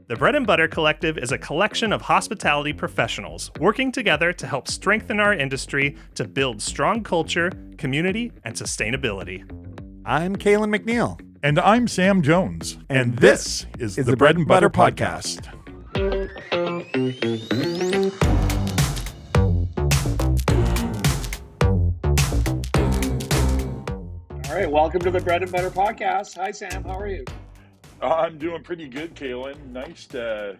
The Bread and Butter Collective is a collection of hospitality professionals working together to help strengthen our industry to build strong culture, community, and sustainability. I'm Calen McNeil. And I'm Sam Jones. And this is the Bread and Butter Podcast. All right, welcome to the Bread and Butter Podcast. Hi, Sam. How are you? I'm doing pretty good, Calen. Nice to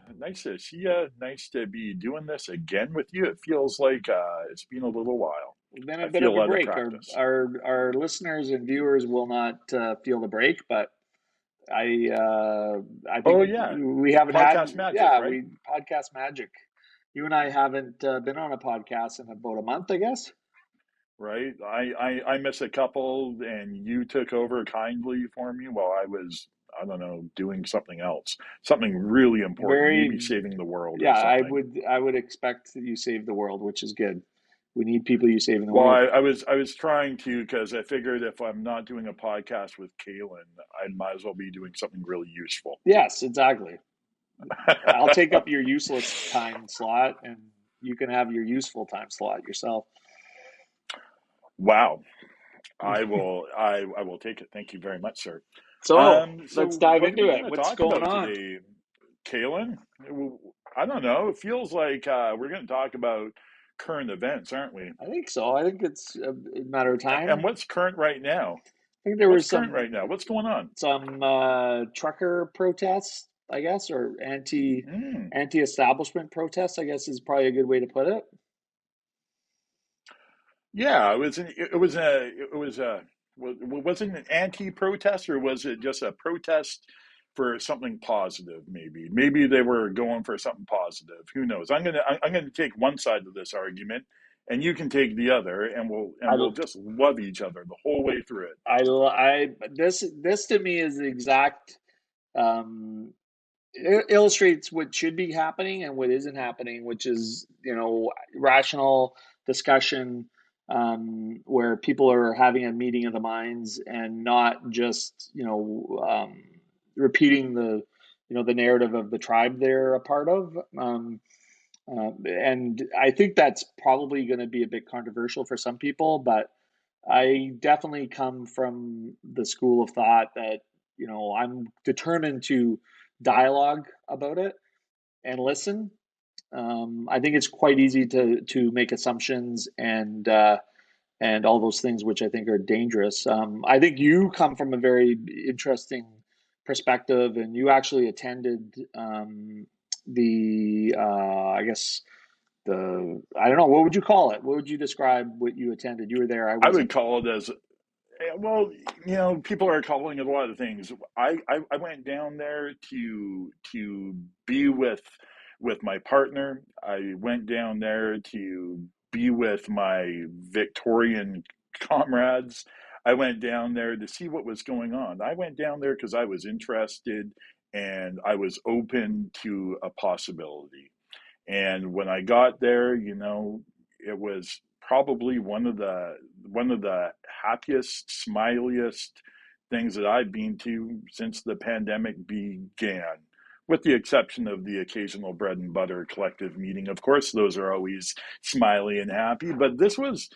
see you. Nice to be doing this again with you. It feels like it's been a little while. It's been a bit of a break. Our listeners and viewers will not feel the break, but I think we haven't podcast had magic, right? Podcast magic. You and I haven't been on a podcast in about a month, I guess. Right. I missed a couple, and you took over kindly for me while I was, I don't know, doing something else, something really important, maybe saving the world. Yeah, or I would expect that you save the world, which is good. We need people you saving the world. Well, I was trying to, because I figured if I'm not doing a podcast with Calen, I might as well be doing something really useful. Yes, exactly. I'll take up your useless time slot, and you can have your useful time slot yourself. Wow. I will take it. Thank you very much, sir. So let's dive into it. What's going on today, Calen? I don't know. It feels like we're going to talk about current events, aren't we? I think so. I think it's a matter of time. And what's current right now? I think there was current right now. What's going on? Some trucker protests, I guess, or anti-establishment protests, I guess, is probably a good way to put it. Yeah, was it an anti-protest, or was it just a protest for something positive? Maybe they were going for something positive. Who knows? I'm gonna take one side of this argument, and you can take the other, and we'll just love each other the whole way through it. This to me is the exact illustrates what should be happening and what isn't happening, which is rational discussion. Where people are having a meeting of the minds and not just repeating the narrative of the tribe they're a part of, and I think that's probably going to be a bit controversial for some people, but I definitely come from the school of thought that I'm determined to dialogue about it and listen. I think it's quite easy to make assumptions and all those things, which I think are dangerous. I think you come from a very interesting perspective, and you actually attended I don't know, what would you call it? What would you describe what you attended? You were there. I would call it as, well, people are calling it a lot of things. I went down there to be with my partner. I went down there to be with my Victorian comrades. I went down there to see what was going on. I went down there because I was interested and I was open to a possibility. And when I got there, it was probably one of the happiest, smiliest things that I've been to since the pandemic began, with the exception of the occasional Bread and Butter collective meeting. Of course, those are always smiley and happy, but this was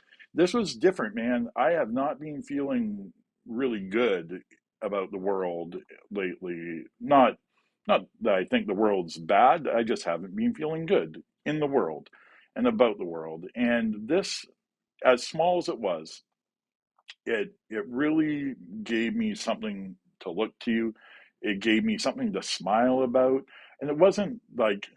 different, man. I have not been feeling really good about the world lately. Not that I think the world's bad. I just haven't been feeling good in the world and about the world. And this, as small as it was, it really gave me something to look to. It gave me something to smile about. And it wasn't like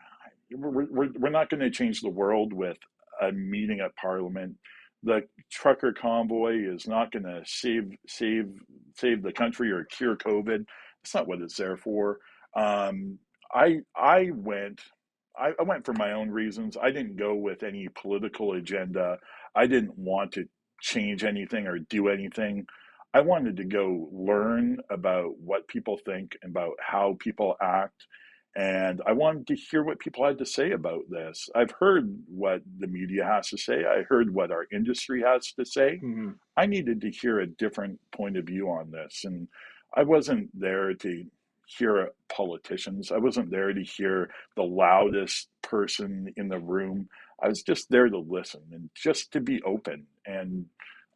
we're not going to change the world with a meeting at Parliament. The trucker convoy is not going to save the country or cure COVID. That's not what it's there for. I went for my own reasons. I didn't go with any political agenda. I didn't want to change anything or do anything. I wanted to go learn about what people think, about how people act, and I wanted to hear what people had to say about this. I've heard what the media has to say. I heard what our industry has to say. Mm-hmm. I needed to hear a different point of view on this, and I wasn't there to hear politicians. I wasn't there to hear the loudest person in the room. I was just there to listen and just to be open. And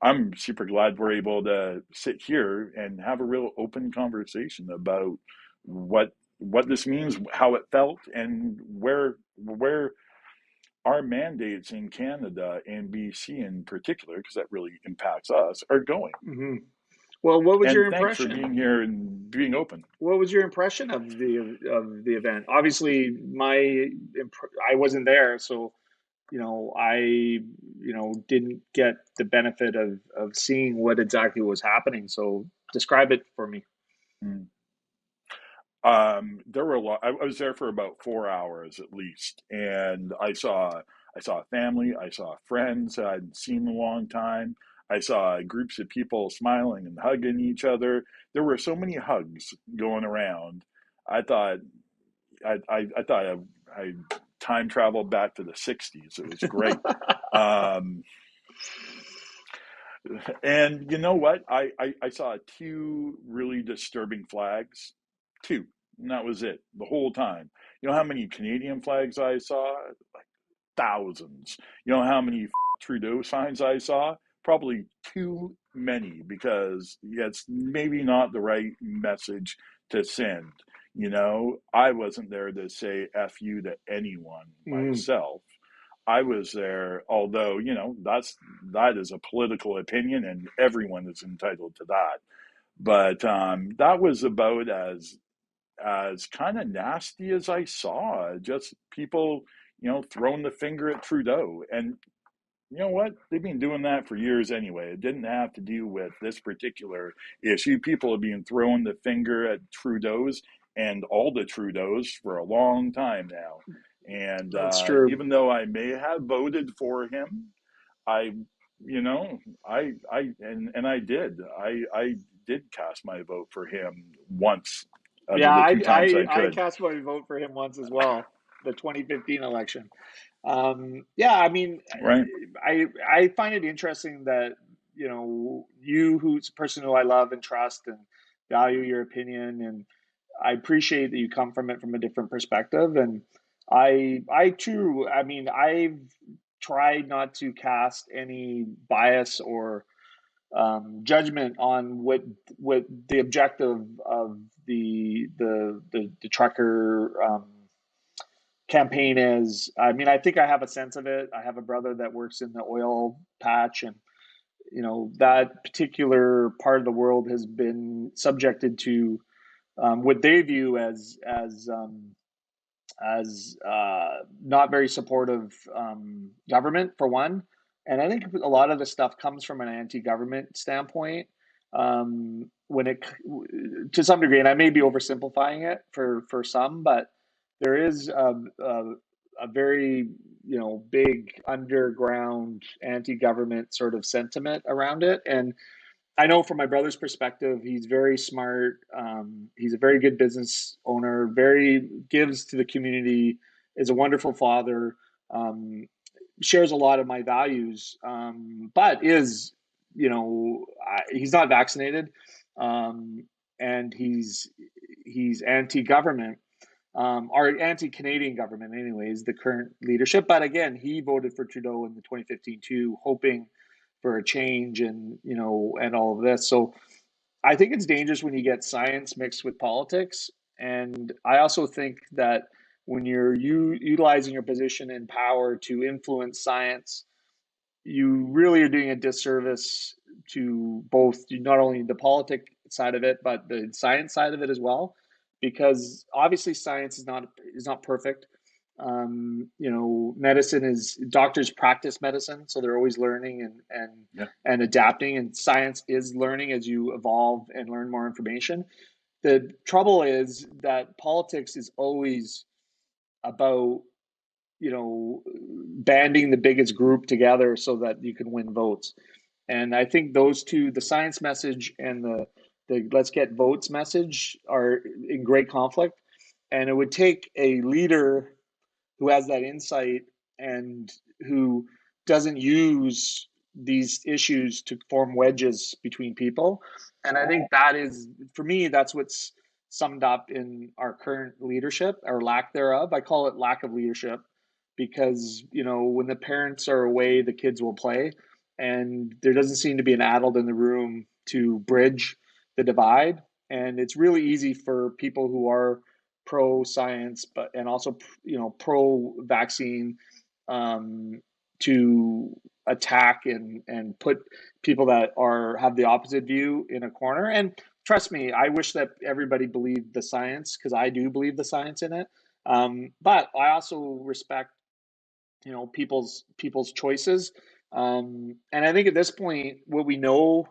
I'm super glad we're able to sit here and have a real open conversation about what this means, how it felt, and where our mandates in Canada and BC in particular, because that really impacts us, are going. Mm-hmm. Well, what was your And thanks for being impression? here and being open. What was your impression of the event? Obviously, I wasn't there, so I didn't get the benefit of seeing what exactly was happening. So describe it for me. Mm. There were a lot. I was there for about 4 hours at least, and I saw family, I saw friends I hadn't seen in a long time. I saw groups of people smiling and hugging each other. There were so many hugs going around. I thought I thought I time traveled back to the '60s. It was great. Um, and you know what? I saw two really disturbing flags. Two. And that was it the whole time. You know how many Canadian flags I saw? Like thousands. You know how many Trudeau signs I saw? Probably too many because it's maybe not the right message to send. I wasn't there to say F you to anyone Mm, myself. I was there, although, that is a political opinion and everyone is entitled to that. But that was about as kind of nasty as I saw. Just people, throwing the finger at Trudeau. And you know what? They've been doing that for years anyway. It didn't have to do with this particular issue. People have been throwing the finger at Trudeau's and all the Trudeaus for a long time now. And that's true. even though I may have voted for him, I, and I did. I did cast my vote for him once out Yeah, of the I, two times I I I could. cast my vote for him once as well, the 2015 election. Yeah, I mean, Right. I find it interesting that you, who's a person who I love and trust and value your opinion, and I appreciate that you come from it from a different perspective. And I too, I mean, I've tried not to cast any bias or judgment on what the objective of the trucker campaign is. I mean, I think I have a sense of it. I have a brother that works in the oil patch, and that particular part of the world has been subjected to what they view as not very supportive government for one, and I think a lot of the stuff comes from an anti-government standpoint. When it to some degree, and I may be oversimplifying it for some, but there is a very big underground anti-government sort of sentiment around it. And I know from my brother's perspective, he's very smart. He's a very good business owner, very gives to the community, is a wonderful father, shares a lot of my values, but he's not vaccinated, um, and he's anti-government, or anti-Canadian government, anyways, the current leadership. But again, he voted for Trudeau in the 2015 too, hoping for a change and all of this. So I think it's dangerous when you get science mixed with politics. And I also think that when you're utilizing your position and power to influence science, you really are doing a disservice to both not only the politic side of it, but the science side of it as well, because obviously science is not perfect. Medicine is doctors practice medicine, so they're always learning and Yeah. and adapting, and science is learning as you evolve and learn more information. The trouble is that politics is always about banding the biggest group together so that you can win votes. And I think those two, the science message and the let's get votes message, are in great conflict. And it would take a leader who has that insight and who doesn't use these issues to form wedges between people. And I think that is, for me, that's what's summed up in our current leadership or lack thereof. I call it lack of leadership because, when the parents are away, the kids will play. And there doesn't seem to be an adult in the room to bridge the divide. And it's really easy for people who are pro science, but and also pro vaccine, to attack and put people that have the opposite view in a corner. And trust me, I wish that everybody believed the science, because I do believe the science in it. But I also respect people's choices. And I think at this point, what we know,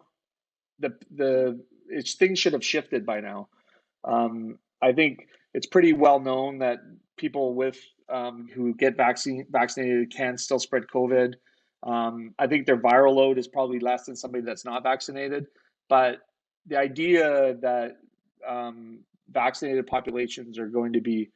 things should have shifted by now. I think it's pretty well known that people who get vaccinated can still spread COVID. I think their viral load is probably less than somebody that's not vaccinated. But the idea that vaccinated populations are going to be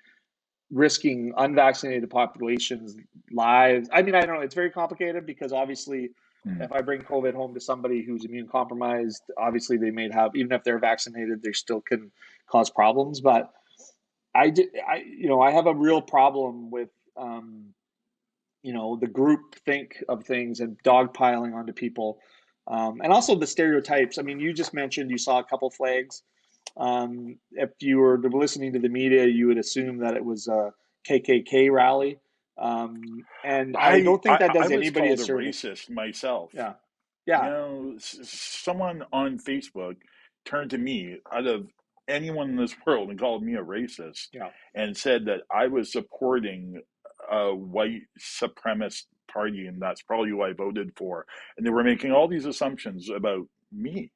risking unvaccinated populations' lives. I mean, I don't know. It's very complicated because obviously, if I bring COVID home to somebody who's immune compromised, obviously they may have, even if they're vaccinated, they still can cause problems. But I have a real problem with, the group think of things and dogpiling onto people. And also the stereotypes. I mean, you just mentioned you saw a couple flags. If you were listening to the media, you would assume that it was a KKK rally. And I don't think that I does was anybody a called a service. racist myself. Yeah. You Yeah. know, someone on Facebook turned to me out of anyone in this world and called me a racist Yeah. and said that I was supporting a white supremacist party, and that's probably who I voted for. And they were making all these assumptions about me.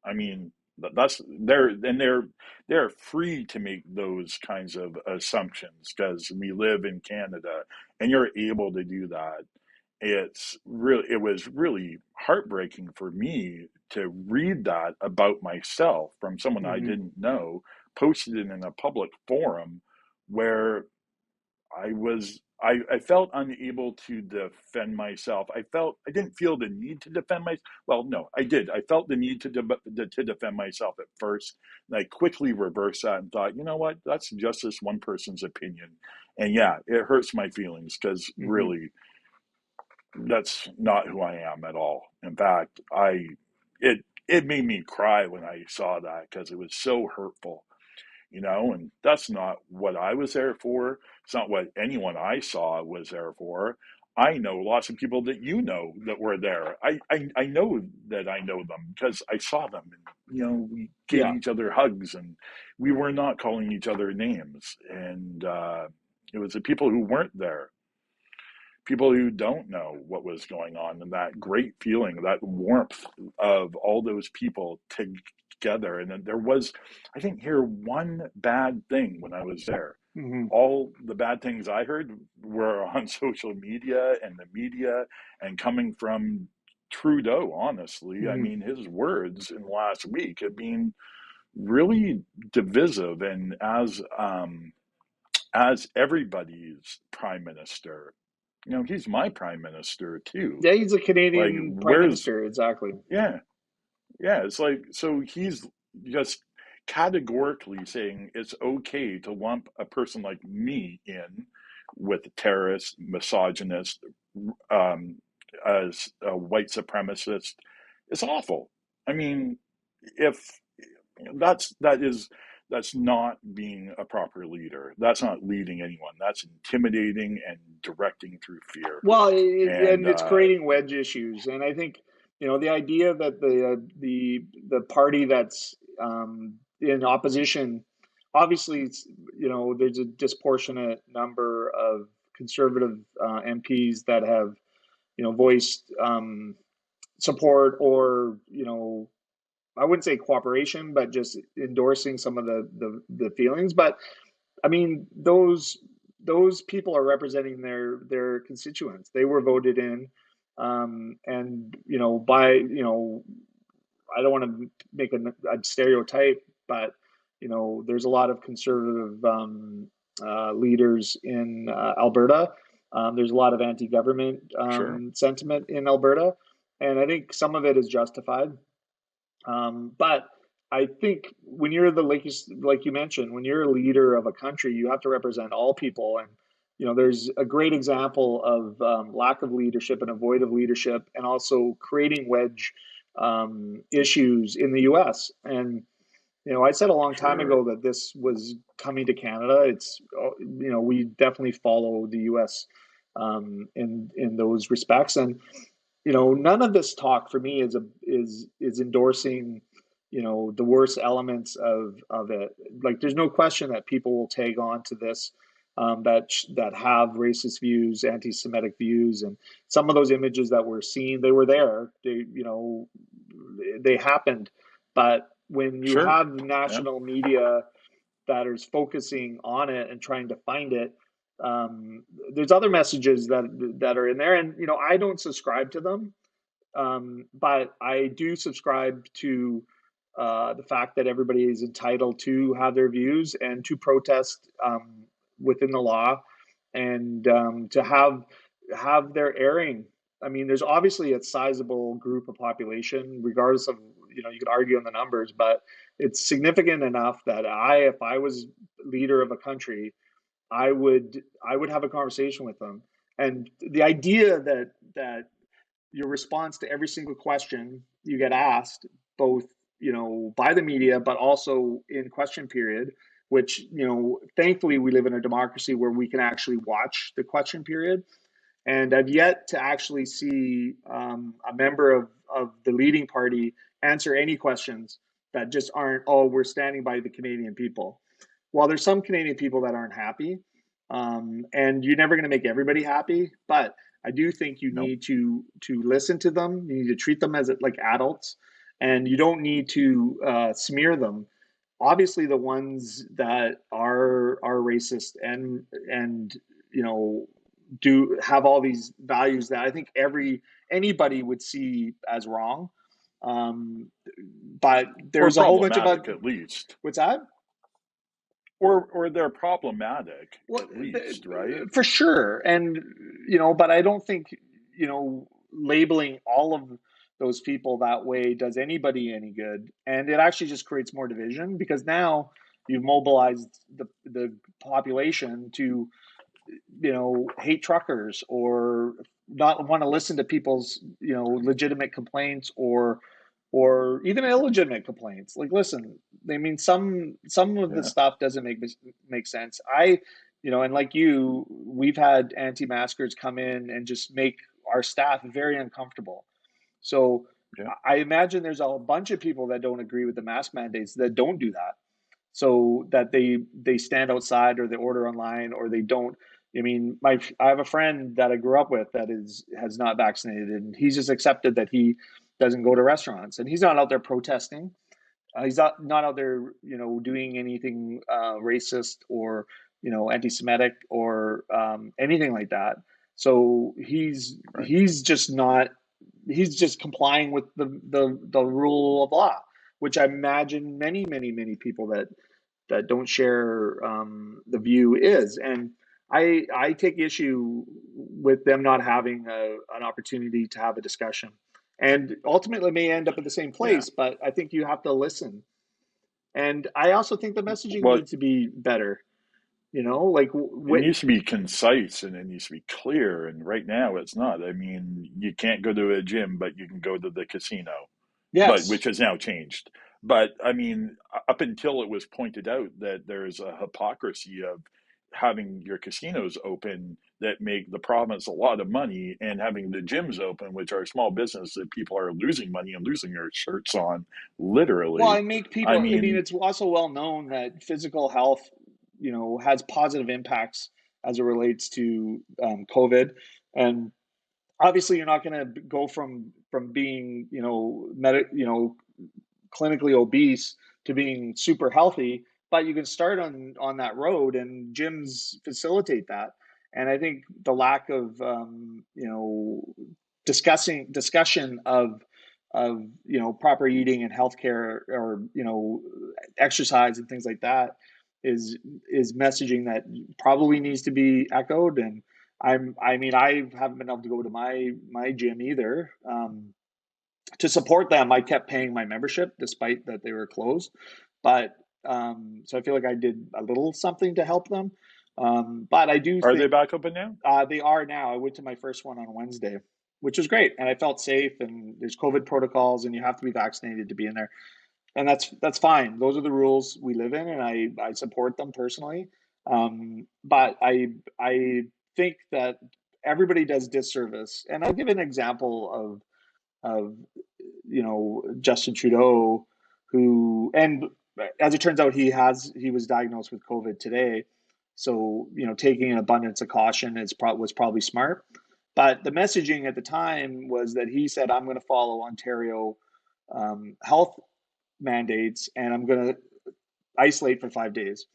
I mean, that's they're free to make those kinds of assumptions because we live in Canada, and you're able to do that. It was really heartbreaking for me to read that about myself from someone I Hmm. didn't know, posted it in a public forum where I felt unable to defend myself. I didn't feel the need to defend myself. Well, no, I did. I felt the need to defend myself at first, and I quickly reversed that and thought, you know what? That's just this one person's opinion, and yeah, it hurts my feelings because Hmm. really, that's not who I am at all. In fact, it made me cry when I saw that because it was so hurtful, and that's not what I was there for. It's not what anyone I saw was there for. I know lots of people that that were there. I know that I know them because I saw them, and we gave Yeah. each other hugs, and we were not calling each other names. And it was the people who weren't there, people who don't know what was going on, and that great feeling, that warmth of all those people together. And then there was, I didn't hear one bad thing when I was there. Hmm. All the bad things I heard were on social media and the media and coming from Trudeau, honestly. I Hmm. mean, his words in the last week have been really divisive. And as everybody's prime minister, he's my prime minister too. Yeah, he's a Like, Canadian prime where's, minister. Exactly. yeah, yeah. It's like, so he's just categorically saying it's okay to lump a person like me in with terrorist, misogynist, um, as a white supremacist. It's awful. I mean, if that's not being a proper leader. That's not leading anyone. That's intimidating and directing through fear. Well, And and it's creating wedge issues, and I think the idea that the party that's in opposition, obviously, there's a disproportionate number of conservative MPs that have voiced support or I wouldn't say cooperation, but just endorsing some of the feelings. But I mean, those people are representing their constituents. They were voted in, and by I don't want to make a stereotype, but there's a lot of conservative leaders in Alberta. There's a lot of anti-government sure, sentiment in Alberta, and I think some of it is justified. But I think when you're like you mentioned, when you're a leader of a country, you have to represent all people. And there's a great example of lack of leadership and avoid of leadership, and also creating wedge issues in the U.S. And I said a long time Sure. ago that this was coming to Canada. It's we definitely follow the U.S. In those respects, and none of this talk for me is endorsing the worst elements of it. Like, there's no question that people will tag on to this, that have racist views, anti-Semitic views, and some of those images that we're seeing, they were there. They happened, but when you Sure. have Yeah. national media that is focusing on it and trying to find it, there's other messages that are in there, and I don't subscribe to them, but I do subscribe to the fact that everybody is entitled to have their views and to protest within the law, and to have their airing. I mean, there's obviously a sizable group of population, regardless of, you could argue on the numbers, but it's significant enough that if I was leader of a country, I would have a conversation with them. And the idea that your response to every single question you get asked, both by the media, but also in question period, which thankfully we live in a democracy where we can actually watch the question period. And I've yet to actually see a member of the leading party answer any questions that just aren't, oh, we're standing by the Canadian people. Well, there's some Canadian people that aren't happy, and you're never going to make everybody happy. But I do think you Nope. need to listen to them. You need to treat them as like adults, and you don't need to smear them. Obviously, the ones that are racist and do have all these values that I think anybody would see as wrong. Um, but Or there's a whole bunch of problematic, at least. what's that? Or they're problematic, Well, at least, right? for sure. And, but I don't think, labeling all of those people that way does anybody any good. And it actually just creates more division, because now you've mobilized the population to, hate truckers, or not want to listen to people's, legitimate complaints, or even illegitimate complaints. Like, listen, I mean, some of the Yeah. stuff doesn't make sense. And like you, we've had anti-maskers come in and just make our staff very uncomfortable. So Yeah. I imagine there's a bunch of people that don't agree with the mask mandates that don't do that, so that they stand outside, or they order online, or they don't. I mean, I have a friend that I grew up with that has not vaccinated, and he's just accepted that he doesn't go to restaurants, and he's not out there protesting. He's not out there, doing anything racist, or anti-Semitic, or anything like that. So Right. he's just complying with the rule of law, which I imagine many, many, many people that don't share the view is. And I take issue with them not having an opportunity to have a discussion, and ultimately may end up at the same Yeah. place. But I think you have to listen, and I also think the messaging Well, needs to be better. Like it needs to be concise and it needs to be clear. And right now it's not. I mean, you can't go to a gym, but you can go to the casino, but yes, which has now changed. But I mean, up until it was pointed out that there's a hypocrisy of having your casinos open that make the province a lot of money, and having the gyms open, which are small business that people are losing money and losing their shirts on, well, literally. I make I people. I mean, mean, it's also well known that physical health, has positive impacts as it relates to COVID, and obviously you're not going to go from being clinically obese to being super healthy, but you can start on that road, and gyms facilitate that. And I think the lack of discussion of proper eating and healthcare, or exercise and things like that, is messaging that probably needs to be echoed. And I mean, I haven't been able to go to my gym either. to support them, I kept paying my membership despite that they were closed. But so I feel like I did a little something to help them. But I do Are they think back open now? they are now. I went to my first one on Wednesday, which was great, and I felt safe. And there's COVID protocols, and you have to be vaccinated to be in there, and that's fine. Those are the rules we live in, and I support them personally. But I think that everybody does disservice, and I'll give an example of Justin Trudeau, who, and as it turns out, he was diagnosed with COVID today. So taking an abundance of caution was probably smart. But the messaging at the time was that he said, "I'm going to follow Ontario health mandates, and I'm going to isolate for 5 days."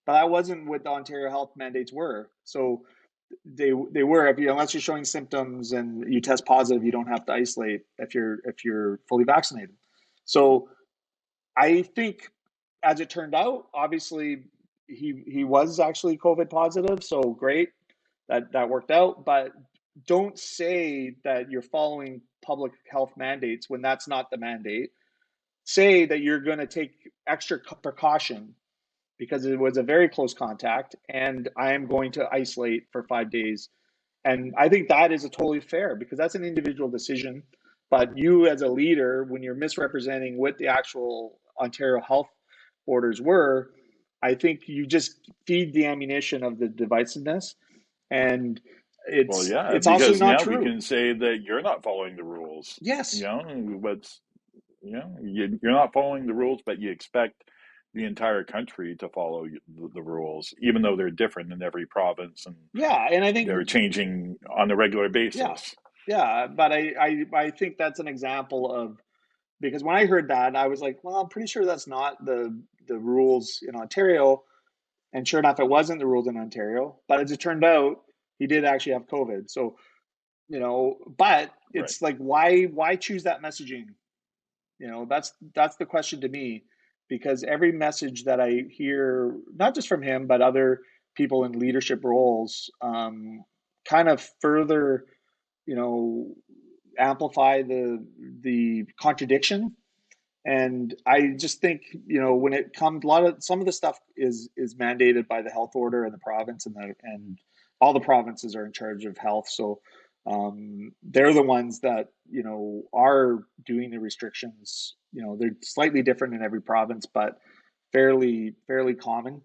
But that wasn't what the Ontario health mandates were. So they were, unless you're showing symptoms and you test positive, you don't have to isolate if you're fully vaccinated. So I think, as it turned out, obviously he was actually COVID positive, so great that worked out. But don't say that you're following public health mandates when that's not the mandate. Say that you're going to take extra precaution because it was a very close contact, and I am going to isolate for 5 days. And I think that is a totally fair, because that's an individual decision. But you, as a leader, when you're misrepresenting what the actual Ontario health orders were, I think you just feed the ammunition of the divisiveness, and Well, it's yeah, it's also because not now we true. can say that you're not following the rules. Yes. You know, what's you're not following the rules, but you expect the entire country to follow the rules, even though they're different in every province and Yeah, and I think they're changing on a regular yeah, basis. yeah, but I think that's an example of, because when I heard that, I was like, well, I'm pretty sure that's not the rules in Ontario. And sure enough, it wasn't the rules in Ontario. But as it turned out, he did actually have COVID. So, but Right. it's like, why choose that messaging? That's the question to me, because every message that I hear, not just from him, but other people in leadership roles, kind of further, you know, amplify the contradiction. And I just think, when it comes, some of the stuff is mandated by the health order and the province, and all the provinces are in charge of health. So they're the ones that are doing the restrictions. They're slightly different in every province, but fairly common.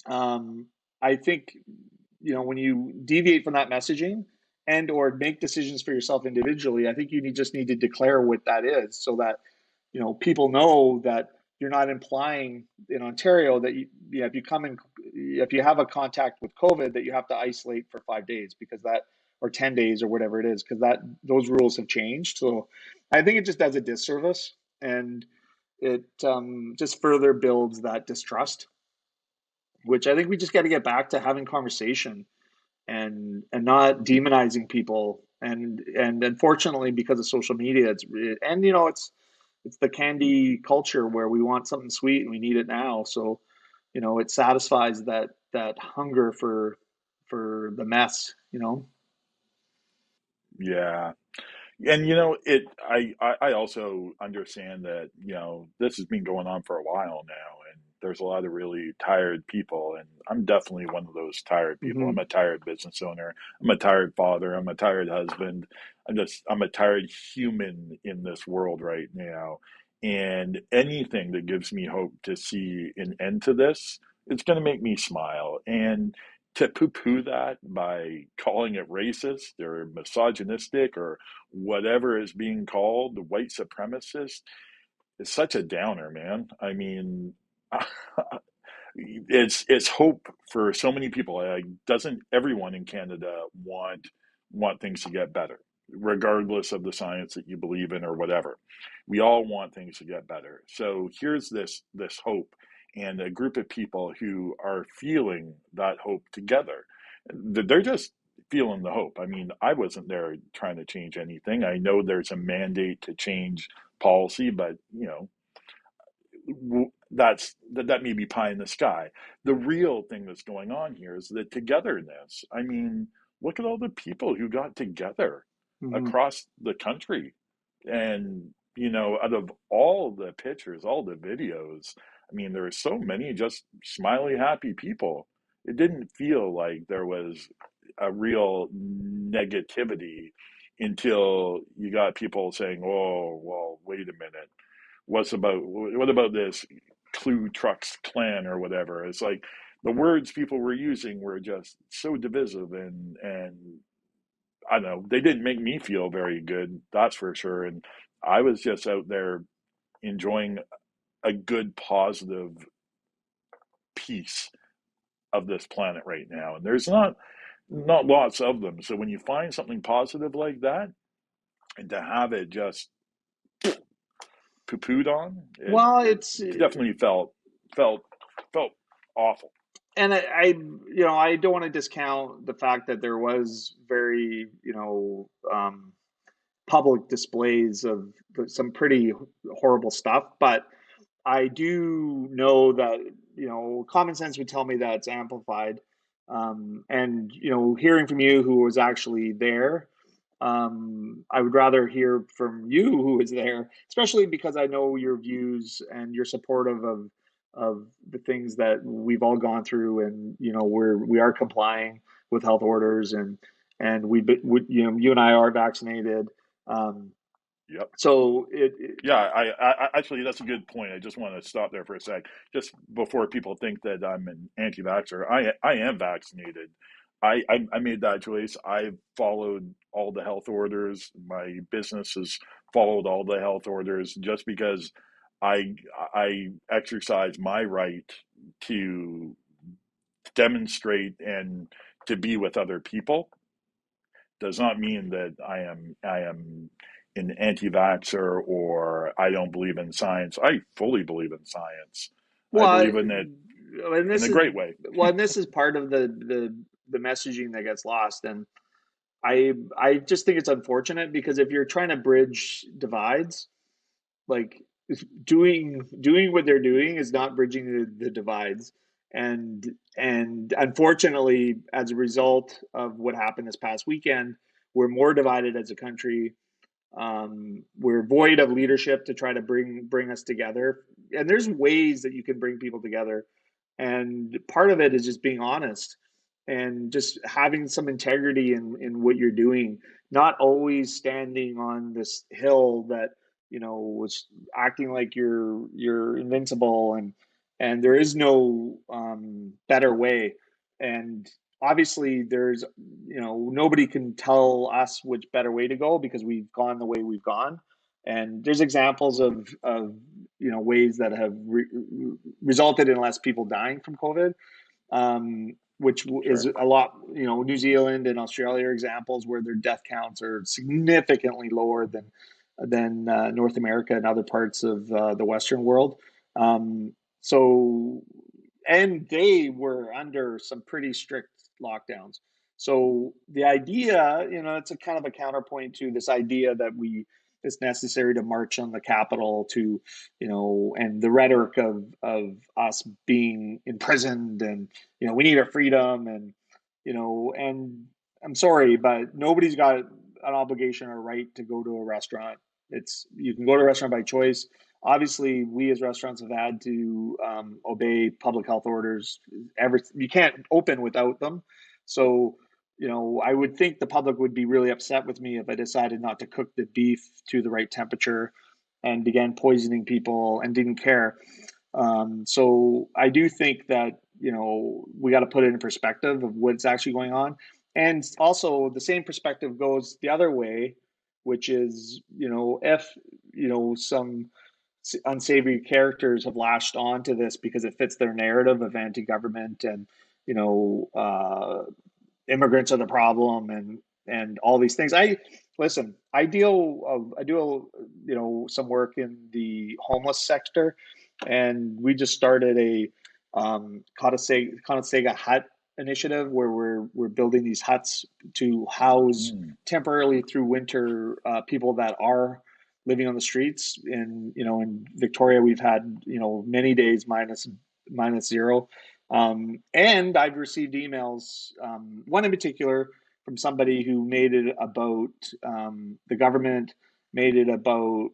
I think when you deviate from that messaging and or make decisions for yourself individually, I think you just need to declare what that is, so that people know that you're not implying in Ontario that if you have a contact with COVID, that you have to isolate for 5 days, because that, or 10 days or whatever it is, because those rules have changed. So I think it just does a disservice, and it just further builds that distrust, which I think we just got to get back to having conversation, and not demonizing people. And unfortunately, because of social media, it's the candy culture where we want something sweet and we need it now. So it satisfies that hunger for the mess. Yeah. And I also understand that this has been going on for a while now, and there's a lot of really tired people, and I'm definitely one of those tired people. Hmm. I'm a tired business owner. I'm a tired father. I'm a tired husband. I'm a tired human in this world right now. And anything that gives me hope to see an end to this, it's going to make me smile. And to poo-poo that by calling it racist or misogynistic or whatever is being called the white supremacist is such a downer, man. I mean, it's hope for so many people. Like, doesn't everyone in Canada want things to get better, regardless of the science that you believe in or whatever? We all want things to get better. So here's this hope, and a group of people who are feeling that hope together. They're just feeling the hope. I mean, I wasn't there trying to change anything. I know there's a mandate to change policy, but that may be pie in the sky. The real thing that's going on here is the togetherness. I mean, look at all the people who got together Hmm. across the country. And, out of all the pictures, all the videos, I mean, there were so many just smiley, happy people. It didn't feel like there was a real negativity until you got people saying, "Oh, well, wait a minute. What about this Ku Klux Klan or whatever?" It's like the words people were using were just so divisive, and I don't know, they didn't make me feel very good, that's for sure. And I was just out there enjoying a good, positive piece of this planet right now. And there's not lots of them. So when you find something positive like that, and to have it just poo-pooed on, it, Well, it it's definitely felt felt awful. and I don't want to discount the fact that there was very, public displays of some pretty horrible stuff, but I do know that, common sense would tell me that it's amplified. And, hearing from you who was actually there, I would rather hear from you who was there, especially because I know your views and you're supportive of the things that we've all gone through, and we are complying with health orders, and you and I are vaccinated. Um, Yep. so Yeah, I actually, that's a good point. I just want to stop there for a sec, just before people think that I'm an anti-vaxxer. I am vaccinated. I made that choice. I've followed all the health orders. My business has followed all the health orders just because I I exercise my right to demonstrate and to be with other people. Does not mean that I am an anti-vaxxer or I don't believe in science. I fully believe in science. I well, believe in it and in this a is great way. well, and this is part of the messaging that gets lost. And I just think it's unfortunate because if you're trying to bridge divides, like doing what they're doing is not bridging the divides. And unfortunately, as a result of what happened this past weekend, we're more divided as a country. We're void of leadership to try to bring us together. And there's ways that you can bring people together, and part of it is just being honest and just having some integrity in what you're doing, not always standing on this hill that was acting like you're invincible, and there is no better way. And obviously there's nobody can tell us which better way to go because we've gone the way we've gone. And there's examples of ways that have resulted in less people dying from COVID, which is Sure. a lot. New Zealand and Australia are examples where their death counts are significantly lower than North America and other parts of the Western world. So, and they were under some pretty strict lockdowns. So the idea, it's a kind of a counterpoint to this idea that it's necessary to march on the Capitol to, and the rhetoric of us being imprisoned, and we need our freedom, and I'm sorry, but nobody's got an obligation or right to go to a restaurant. You can go to a restaurant by choice. Obviously, we as restaurants have had to obey public health orders. You can't open without them. So, I would think the public would be really upset with me if I decided not to cook the beef to the right temperature and began poisoning people and didn't care. So I do think that, we got to put it in perspective of what's actually going on. And also the same perspective goes the other way, which is, if, some unsavory characters have latched on to this because it fits their narrative of anti-government, and you know immigrants are the problem, and all these things. I do some work in the homeless sector, and we just started a Conasega hut initiative where we're building these huts to house Mm, temporarily through winter people that are living on the streets. In Victoria, we've had many days minus zero, and I've received emails, one in particular from somebody who made it about the government made it about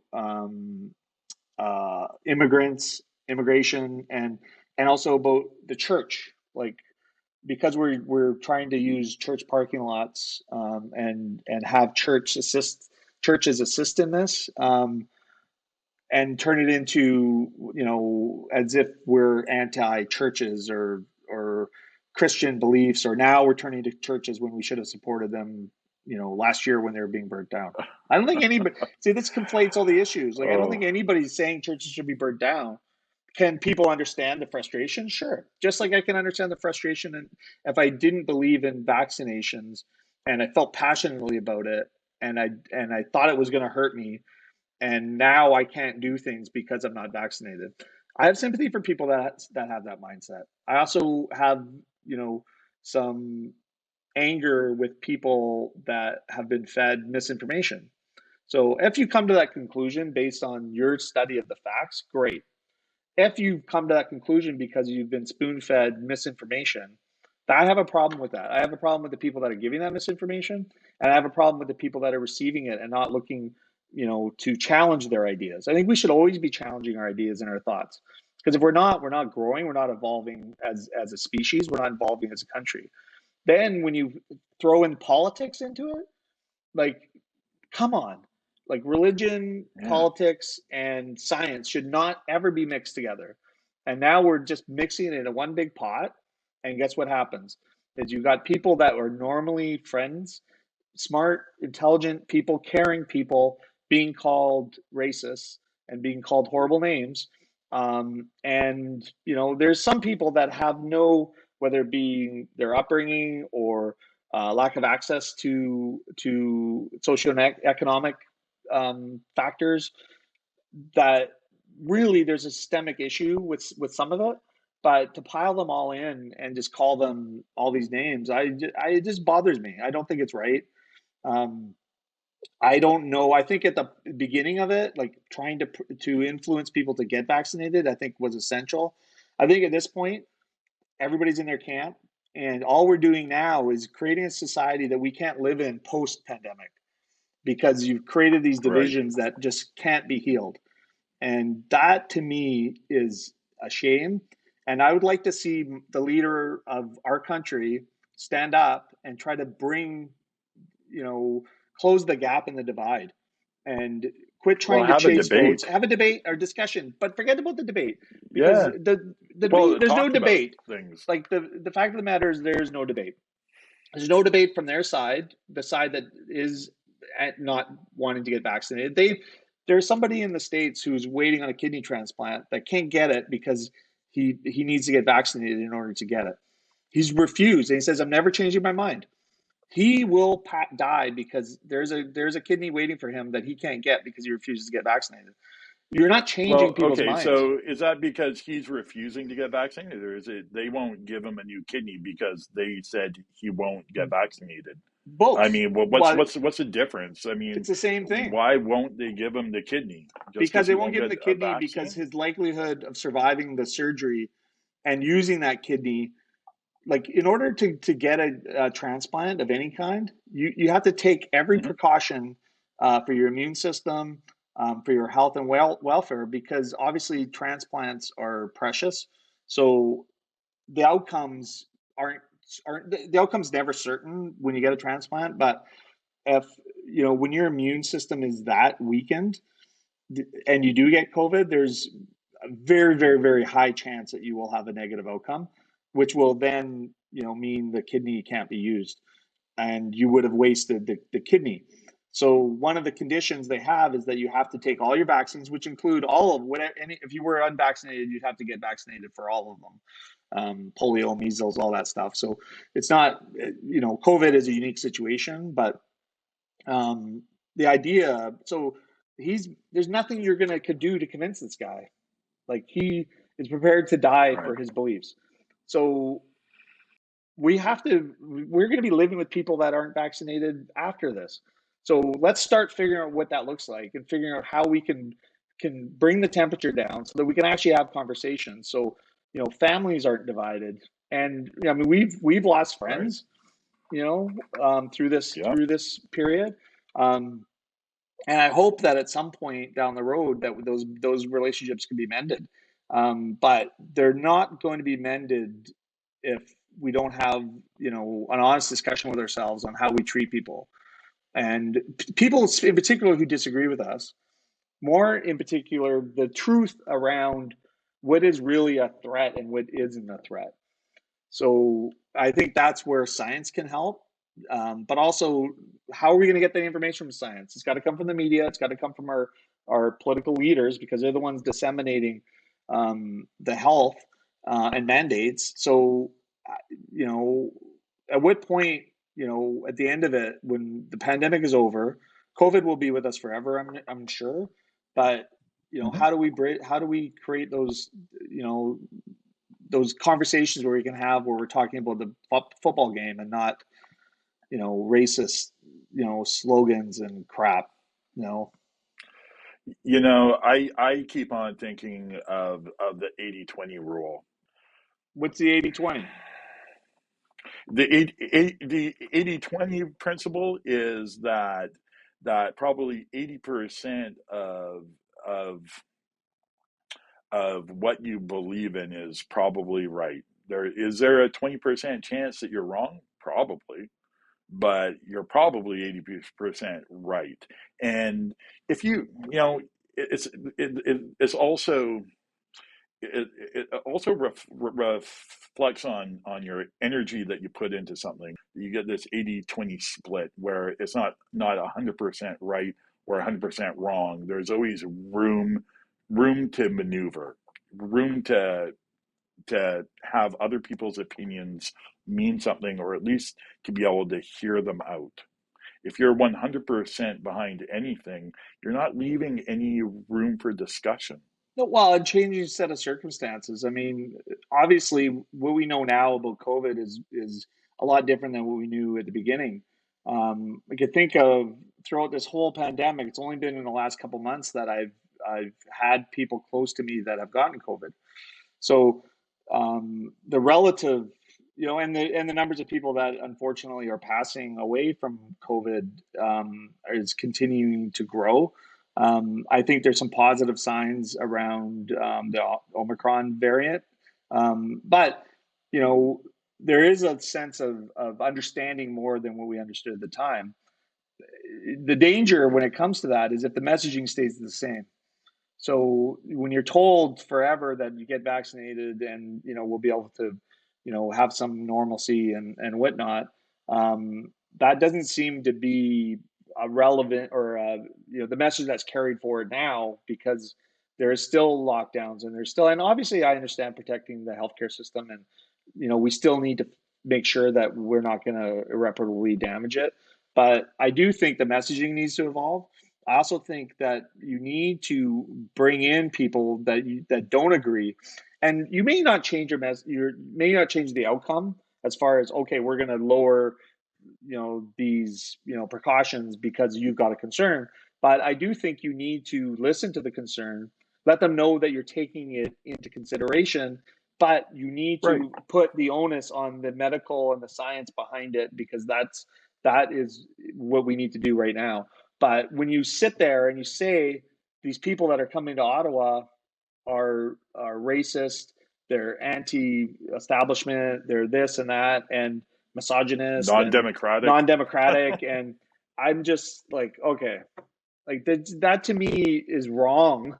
immigration, and also about the church, like because we're trying to use church parking lots, and have churches assist in this, and turn it into, as if we're anti churches or Christian beliefs, or now we're turning to churches when we should have supported them, last year when they were being burnt down. I don't think anybody, see, this conflates all the issues. Like, I don't Oh, think anybody's saying churches should be burnt down. Can people understand the frustration? Sure. Just like I can understand the frustration, and if I didn't believe in vaccinations and I felt passionately about it, and I thought it was going to hurt me, and now I can't do things because I'm not vaccinated. I have sympathy for people that have that mindset. I also have, some anger with people that have been fed misinformation. So if you come to that conclusion based on your study of the facts, great. If you come to that conclusion because you've been spoon-fed misinformation, I have a problem with that. I have a problem with the people that are giving that misinformation, and I have a problem with the people that are receiving it and not looking, to challenge their ideas. I think we should always be challenging our ideas and our thoughts, because if we're not growing, we're not evolving as a species, we're not evolving as a country. Then when you throw in politics into it, like, come on. Like, religion, yeah. politics, and science should not ever be mixed together. And now we're just mixing it in a one big pot. And guess what happens? Is you got people that are normally friends, smart, intelligent people, caring people, being called racists and being called horrible names. And there's some people that have no, whether it be their upbringing or lack of access to socioeconomic factors, that really there's a systemic issue with some of it. But to pile them all in and just call them all these names, it just bothers me. I don't think it's right. Um, I don't know. I think at the beginning of it, like trying to influence people to get vaccinated, I think was essential. I think at this point, everybody's in their camp, and all we're doing now is creating a society that we can't live in post-pandemic, because you've created these Right. divisions that just can't be healed. And that to me is a shame. And I would like to see the leader of our country stand up and try to bring, close the gap in the divide, and quit Well, trying to have a chase votes. debate. Have a debate or discussion, but forget about the debate, because Yeah. the debate, Well, there's no talk about debate. things. Like, the fact of the matter is there's no debate. There's no debate from their side, the side that is not wanting to get vaccinated. There's somebody in the States who's waiting on a kidney transplant that can't get it because he needs to get vaccinated in order to get it. He's refused, and he says, "I'm never changing my mind." He will die because there's a kidney waiting for him that he can't get because he refuses to get vaccinated. You're not changing Well, people's okay, minds. so is that because he's refusing to get vaccinated, or is it they won't give him a new kidney because they said he won't get vaccinated? I Both. mean, well, what's Well, what's what's the difference? I mean, it's the same thing. why won't they give him the kidney just Because because they he won't won't give him get the a kidney, because vaccine? his likelihood of surviving the surgery and using that kidney, like, in order to get a transplant of any kind, you have to take every Hmm. precaution for your immune system, for your health and welfare, because obviously transplants are precious. So the outcomes aren't aren't the outcomes never certain when you get a transplant. But if when your immune system is that weakened and you do get COVID, there's a very, very, very high chance that you will have a negative outcome, which will then, mean the kidney can't be used, and you would have wasted the kidney. So one of the conditions they have is that you have to take all your vaccines, which include all of whatever. If you were unvaccinated, you'd have to get vaccinated for all of them, polio, measles, all that stuff. So it's not, COVID is a unique situation, but the idea. So there's nothing you're gonna could do to convince this guy. Like, he is prepared to die Right. for his beliefs. So we're going to be living with people that aren't vaccinated after this. So let's start figuring out what that looks like, and figuring out how we can bring the temperature down so that we can actually have conversations. So, families aren't divided. And I mean, we've lost Right. friends, through this Yeah. period. Um, And I hope that at some point down the road that those relationships can be mended. But they're not going to be mended if we don't have, an honest discussion with ourselves on how we treat people, and people in particular who disagree with us. More in particular, the truth around what is really a threat and what isn't a threat. So I think that's where science can help. But also, how are we going to get the information from science? It's got to come from the media. It's got to come from our political leaders, because they're the ones disseminating the health and mandates. So, you know, at what point, at the end of it, when the pandemic is over, COVID will be with us forever, I'm sure. But Mhm. how do we create those conversations where we can have where we're talking about the football game and not racist slogans and crap. you know I keep on thinking of the 80-20 rule. what's the 80-20? The 80-20 principle is that probably 80% of of what you believe in is probably right. There a 20% chance that you're wrong? Probably, but you're probably 80% right. And if it's it's also it also reflects on your energy that you put into something. You get this 80-20 split where it's not 100% right or 100% wrong. There's always room to maneuver, room to have other people's opinions mean something, or at least to be able to hear them out. If you're 100% behind anything, you're not leaving any room for discussion. No, well, a changing set of circumstances. I mean, obviously, what we know now about COVID is a lot different than what we knew at the beginning. We could think of throughout this whole pandemic, it's only been in the last couple months that I've had people close to me that have gotten COVID. So the relative, and the numbers of people that unfortunately are passing away from COVID is continuing to grow. I think there's some positive signs around the Omicron variant, but you know there is a sense of understanding more than what we understood at the time. The danger when it comes to that is if the messaging stays the same. So when you're told forever that you get vaccinated and we'll be able to have some normalcy and whatnot, that doesn't seem to be a relevant or the message that's carried forward now, because there is still lockdowns and and obviously I understand protecting the healthcare system, and we still need to make sure that we're not going to irreparably damage it. But I do think the messaging needs to evolve. I also think that you need to bring in people that don't agree, and you may not change you may not change the outcome as far as, okay, we're going to lower these precautions because you've got a concern. But I do think you need to listen to the concern, let them know that you're taking it into consideration, but you need Right. to put the onus on the medical and the science behind it, because that is what we need to do right now. But when you sit there and you say these people that are coming to Ottawa are racist, they're anti-establishment, they're this and that, and misogynist and Non-democratic. non-democratic, and I'm just like, okay, like that to me is wrong.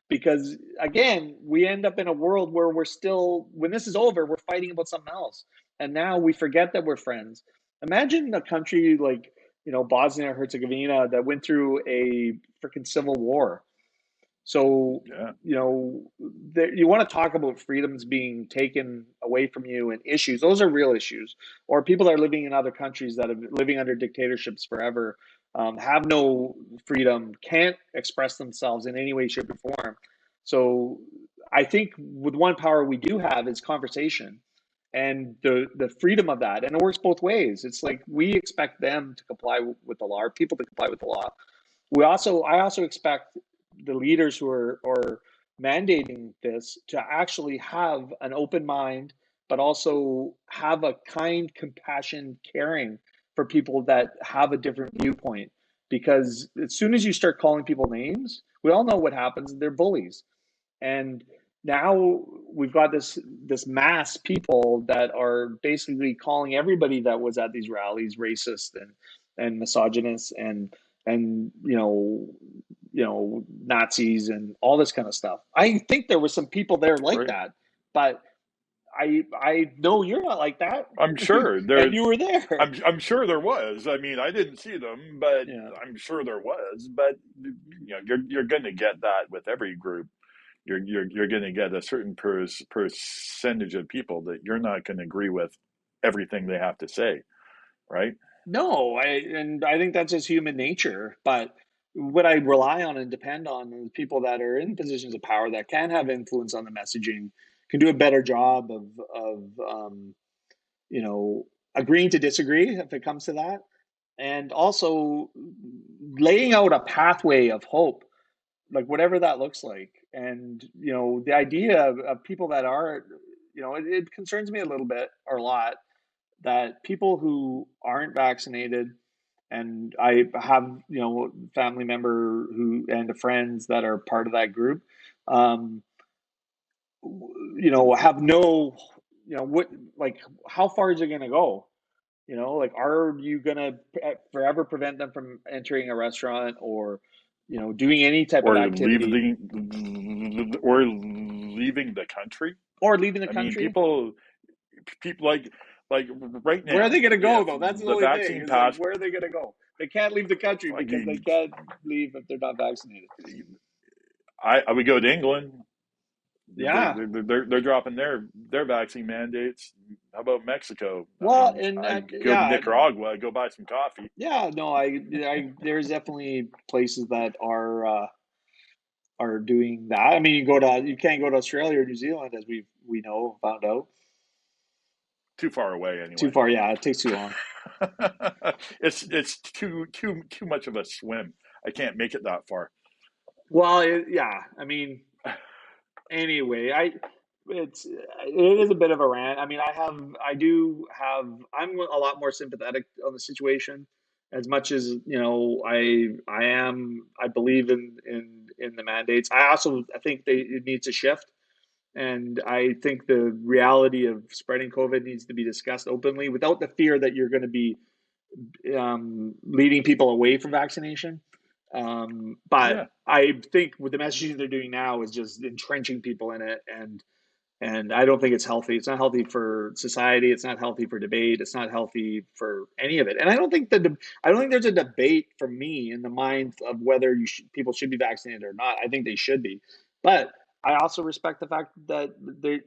Because again, we end up in a world where we're still, when this is over, we're fighting about something else, and now we forget that we're friends. Imagine a country like Bosnia Herzegovina that went through a freaking civil war. So, Yeah. you want to talk about freedoms being taken away from you and issues. Those are real issues. Or people that are living in other countries that have been living under dictatorships forever, have no freedom, can't express themselves in any way, shape, or form. So, I think with one power we do have is conversation and the freedom of that. And it works both ways. It's like we expect them to comply with the law, or people to comply with the law. I also expect the leaders who are mandating this to actually have an open mind, but also have a kind, compassion, caring for people that have a different viewpoint. because as soon as you start calling people names, we all know what happens. They're bullies. And now we've got this mass people that are basically calling everybody that was at these rallies racist and misogynist and Nazis and all this kind of stuff. I think there was some people there like Right. that, but I know you're not like that, I'm sure and there. you were there. I'm sure there was. I mean, I didn't see them, but Yeah. I'm sure there was. But you're going to get that with every group. You're going to get a certain percentage of people that you're not going to agree with everything they have to say, right? No, I think that's just human nature. But what I rely on and depend on is people that are in positions of power that can have influence on the messaging, can do a better job of you know agreeing to disagree if it comes to that, and also laying out a pathway of hope, like whatever that looks like. And the idea of people that are, it concerns me a little bit or a lot that people who aren't vaccinated, and I have family member who and friends that are part of that group, um, have no, what, like, how far is it going to go? Like, are you going to forever prevent them from entering a restaurant or doing any type of Or activity leaving the country. or leaving the I mean, country? people like right Where are they now, going to go if though? That's the the only thing, vaccine is like, pass, where are they going to go? They can't leave the country I because they mean, can't leave if they're not vaccinated. I would go to England. Yeah. They're dropping their vaccine mandates. How about Mexico? Well, and I'd go to yeah, Nicaragua. I'd go buy some coffee. yeah, no, there's definitely places that are doing that. I mean, you can't go to Australia or New Zealand, as we know, found out. Too far away Too anyway. far, yeah, it takes too long. It's too much of a swim. I can't make it that far. Well, yeah, I mean, anyway, it is a bit of a rant. I mean, I'm a lot more sympathetic on the situation, as much as I believe in the mandates. I think it needs to shift, and I think the reality of spreading COVID needs to be discussed openly without the fear that you're going to be leading people away from vaccination. But Yeah. I think with the messaging they're doing now is just entrenching people in it, and I don't think it's healthy. It's not healthy for society. It's not healthy for debate. It's not healthy for any of it. And I don't think there's a debate for me in the mind of whether people should be vaccinated or not. I think they should be, but I also respect the fact that they